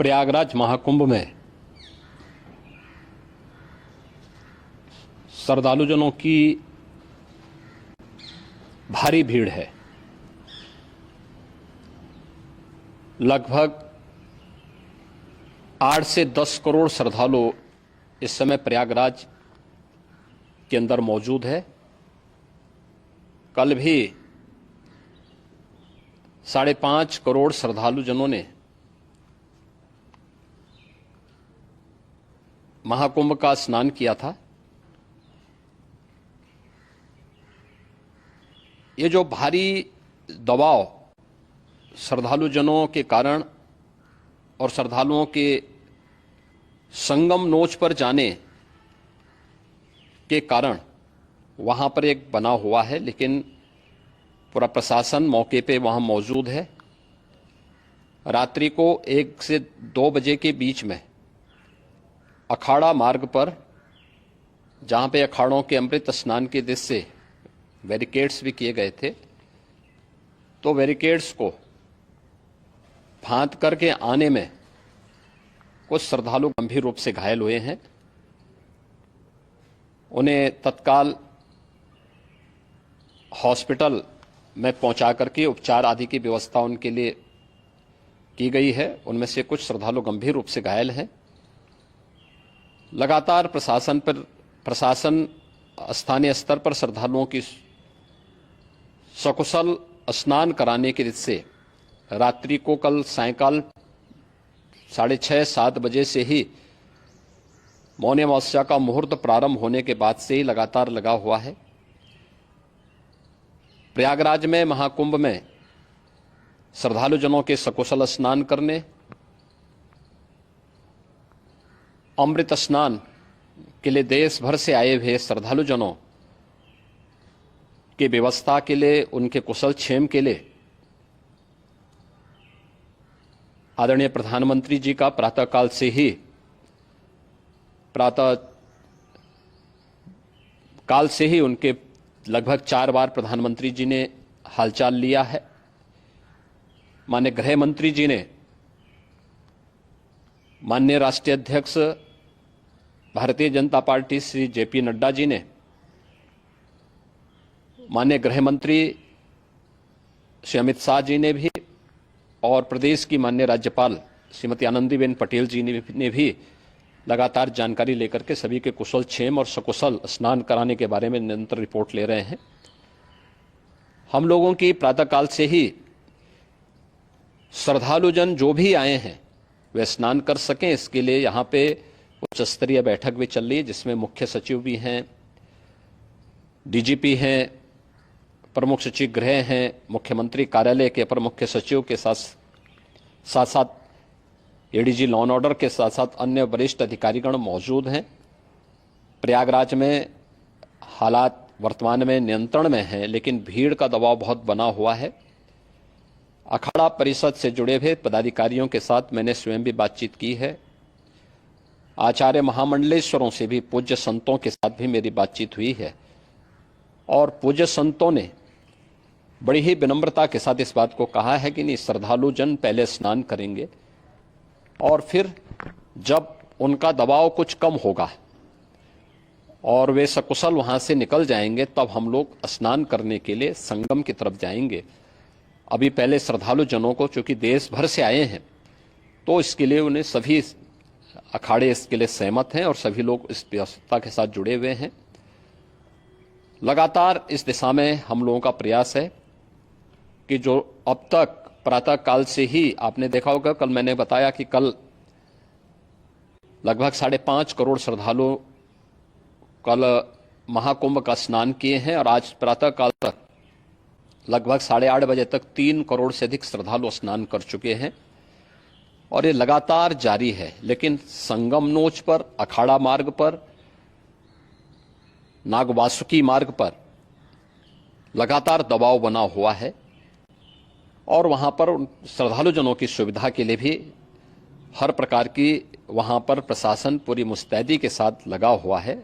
प्रयागराज महाकुंभ में श्रद्धालुजनों की भारी भीड़ है। लगभग 8 से 10 करोड़ श्रद्धालु इस समय प्रयागराज के अंदर मौजूद है। कल भी 5.5 करोड़ श्रद्धालुजनों ने महाकुंभ का स्नान किया था। ये जो भारी दबाव श्रद्धालुजनों के कारण और श्रद्धालुओं के संगम नोच पर जाने के कारण वहां पर एक बना हुआ है, लेकिन पूरा प्रशासन मौके पे वहां मौजूद है। रात्रि को 1 से 2 बजे के बीच में अखाड़ा मार्ग पर, जहां पे अखाड़ों के अमृत स्नान के दृश्य से बैरिकेड्स भी किए गए थे, तो बैरिकेड्स को फांद करके आने में कुछ श्रद्धालु गंभीर रूप से घायल हुए हैं। उन्हें तत्काल हॉस्पिटल में पहुंचा करके उपचार आदि की व्यवस्था उनके लिए की गई है। उनमें से कुछ श्रद्धालु गंभीर रूप से घायल हैं। लगातार प्रशासन स्थानीय स्तर पर श्रद्धालुओं की सकुशल स्नान कराने के दृष्टि से रात्रि को कल सायंकाल 6:30-7 बजे से ही मौनी अमावस्या का मुहूर्त प्रारंभ होने के बाद से ही लगातार लगा हुआ है। प्रयागराज में महाकुंभ में श्रद्धालुजनों के सकुशल स्नान करने, अमृत स्नान के लिए देश भर से आए हुए श्रद्धालुजनों की व्यवस्था के लिए, उनके कुशल क्षेम के लिए आदरणीय प्रधानमंत्री जी का प्रातःकाल से ही उनके लगभग 4 बार प्रधानमंत्री जी ने हालचाल लिया है। माननीय गृह मंत्री जी ने, माननीय राष्ट्रीय अध्यक्ष भारतीय जनता पार्टी श्री जेपी नड्डा जी ने, माननीय गृह मंत्री श्री अमित शाह जी ने भी, और प्रदेश की माननीय राज्यपाल श्रीमती आनंदीबेन पटेल जी ने भी लगातार जानकारी लेकर के सभी के कुशल क्षेम और सकुशल स्नान कराने के बारे में निरंतर रिपोर्ट ले रहे हैं। हम लोगों की प्रातःकाल से ही श्रद्धालुजन जो भी आए हैं वे स्नान कर सकें, इसके लिए यहाँ पे उच्च स्तरीय बैठक भी चल रही है, जिसमें मुख्य सचिव भी हैं, डीजीपी हैं, प्रमुख सचिव गृह हैं, मुख्यमंत्री कार्यालय के अपर मुख्य सचिव के साथ साथ एडीजी लॉ एंड ऑर्डर के साथ साथ अन्य वरिष्ठ अधिकारीगण मौजूद हैं। प्रयागराज में हालात वर्तमान में नियंत्रण में हैं, लेकिन भीड़ का दबाव बहुत बना हुआ है। अखाड़ा परिषद से जुड़े हुए पदाधिकारियों के साथ मैंने स्वयं भी बातचीत की है। आचार्य महामंडलेश्वरों से भी, पूज्य संतों के साथ भी मेरी बातचीत हुई है, और पूज्य संतों ने बड़ी ही विनम्रता के साथ इस बात को कहा है कि नहीं, श्रद्धालु जन पहले स्नान करेंगे और फिर जब उनका दबाव कुछ कम होगा और वे सकुशल वहां से निकल जाएंगे, तब हम लोग स्नान करने के लिए संगम की तरफ जाएंगे। अभी पहले श्रद्धालु जनों को, चूंकि देश भर से आए हैं, तो इसके लिए उन्हें सभी अखाड़े इसके लिए सहमत हैं और सभी लोग इस व्यवस्था के साथ जुड़े हुए हैं। लगातार इस दिशा में हम लोगों का प्रयास है कि जो अब तक प्रातःकाल से ही आपने देखा होगा, कल मैंने बताया कि कल लगभग 5.5 करोड़ श्रद्धालु कल महाकुंभ का स्नान किए हैं, और आज प्रातःकाल तक लगभग 8:30 बजे तक 3 करोड़ से अधिक श्रद्धालु स्नान कर चुके हैं, और ये लगातार जारी है। लेकिन संगम नोच पर, अखाड़ा मार्ग पर, नागवासुकी मार्ग पर लगातार दबाव बना हुआ है, और वहां पर श्रद्धालुजनों की सुविधा के लिए भी हर प्रकार की वहां पर प्रशासन पूरी मुस्तैदी के साथ लगा हुआ है।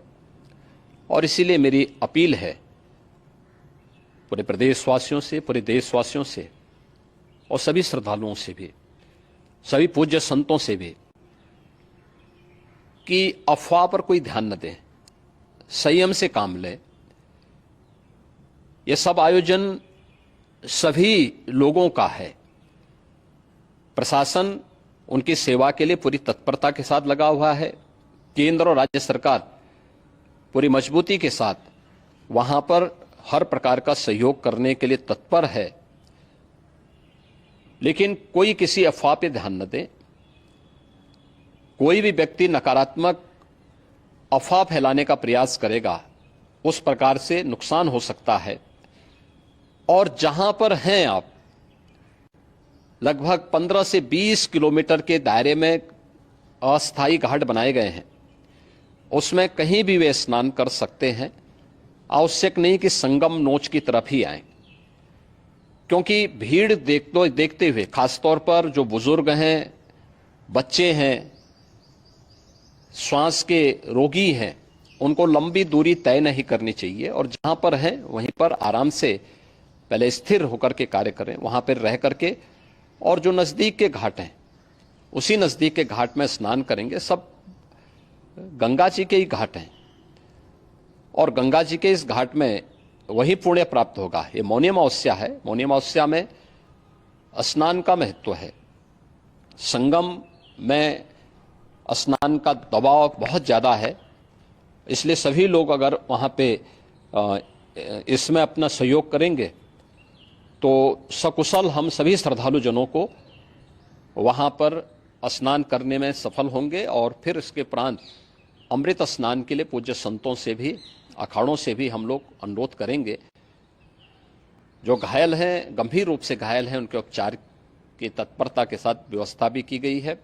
और इसीलिए मेरी अपील है पूरे प्रदेशवासियों से, पूरे देशवासियों से और सभी श्रद्धालुओं से भी सभी पूज्य संतों से भी कि अफवाह पर कोई ध्यान न दें, संयम से काम लें। ये सब आयोजन सभी लोगों का है। प्रशासन उनकी सेवा के लिए पूरी तत्परता के साथ लगा हुआ है। केंद्र और राज्य सरकार पूरी मजबूती के साथ वहां पर हर प्रकार का सहयोग करने के लिए तत्पर है। लेकिन कोई किसी अफवाह पे ध्यान न दे। कोई भी व्यक्ति नकारात्मक अफवाह फैलाने का प्रयास करेगा, उस प्रकार से नुकसान हो सकता है। और जहां पर हैं आप, लगभग 15 से 20 किलोमीटर के दायरे में अस्थायी घाट बनाए गए हैं, उसमें कहीं भी वे स्नान कर सकते हैं। आवश्यक नहीं कि संगम नोच की तरफ ही आए, क्योंकि भीड़ देखते हुए खासतौर पर जो बुजुर्ग हैं, बच्चे हैं, श्वास के रोगी हैं, उनको लंबी दूरी तय नहीं करनी चाहिए और जहां पर हैं वहीं पर आराम से पहले स्थिर होकर के कार्य करें, वहां पर रह करके। और जो नजदीक के घाट हैं, उसी नजदीक के घाट में स्नान करेंगे। सब गंगा जी के ही घाट हैं और गंगा जी के इस घाट में वही पुण्य प्राप्त होगा। ये मौनी अमावस्या है। मौनी अमावस्या में स्नान का महत्व है। संगम में स्नान का दबाव बहुत ज्यादा है, इसलिए सभी लोग अगर वहां पे इसमें अपना सहयोग करेंगे तो सकुशल हम सभी श्रद्धालु जनों को वहां पर स्नान करने में सफल होंगे। और फिर इसके उपरांत अमृत स्नान के लिए पूज्य संतों से भी, अखाड़ों से भी हम लोग अनुरोध करेंगे। जो घायल हैं, गंभीर रूप से घायल हैं, उनके उपचार की तत्परता के साथ व्यवस्था भी की गई है।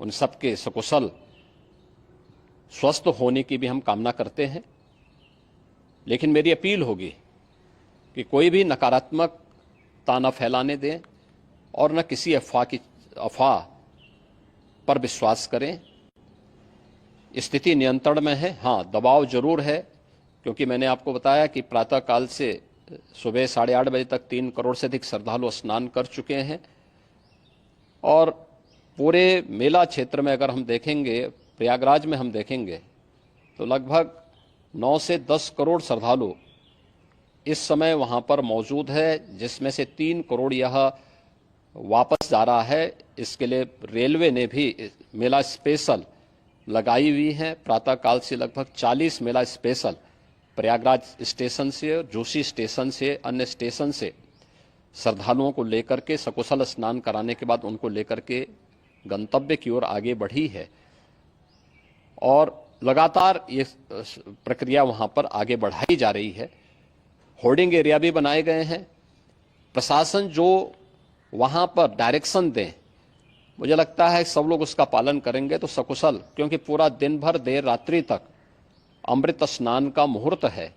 उन सबके सकुशल स्वस्थ होने की भी हम कामना करते हैं। लेकिन मेरी अपील होगी कि कोई भी नकारात्मकता न फैलाने दें और न किसी अफवाह पर विश्वास करें। स्थिति नियंत्रण में है। हाँ, दबाव जरूर है, क्योंकि मैंने आपको बताया कि प्रातःकाल से सुबह 8:30 बजे तक 3 करोड़ से अधिक श्रद्धालु स्नान कर चुके हैं। और पूरे मेला क्षेत्र में अगर हम देखेंगे, प्रयागराज में हम देखेंगे तो लगभग 9 से 10 करोड़ श्रद्धालु इस समय वहां पर मौजूद है, जिसमें से 3 करोड़ यह वापस जा रहा है। इसके लिए रेलवे ने भी मेला स्पेशल लगाई हुई है। प्रातःकाल से लगभग 40 मेला स्पेशल प्रयागराज स्टेशन से, जोशी स्टेशन से, अन्य स्टेशन से श्रद्धालुओं को लेकर के सकुशल स्नान कराने के बाद उनको लेकर के गंतव्य की ओर आगे बढ़ी है। और लगातार ये प्रक्रिया वहां पर आगे बढ़ाई जा रही है। होर्डिंग एरिया भी बनाए गए हैं। प्रशासन जो वहां पर डायरेक्शन दें, मुझे लगता है सब लोग उसका पालन करेंगे तो सकुशल, क्योंकि पूरा दिन भर देर रात्रि तक अमृत स्नान का मुहूर्त है।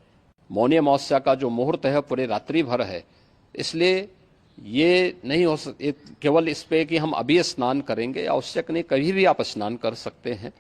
मौनी अमावस्या का जो मुहूर्त है पूरे रात्रि भर है। इसलिए ये नहीं हो केवल इस पे कि हम अभी स्नान करेंगे, आवश्यक नहीं, कभी भी आप स्नान कर सकते हैं।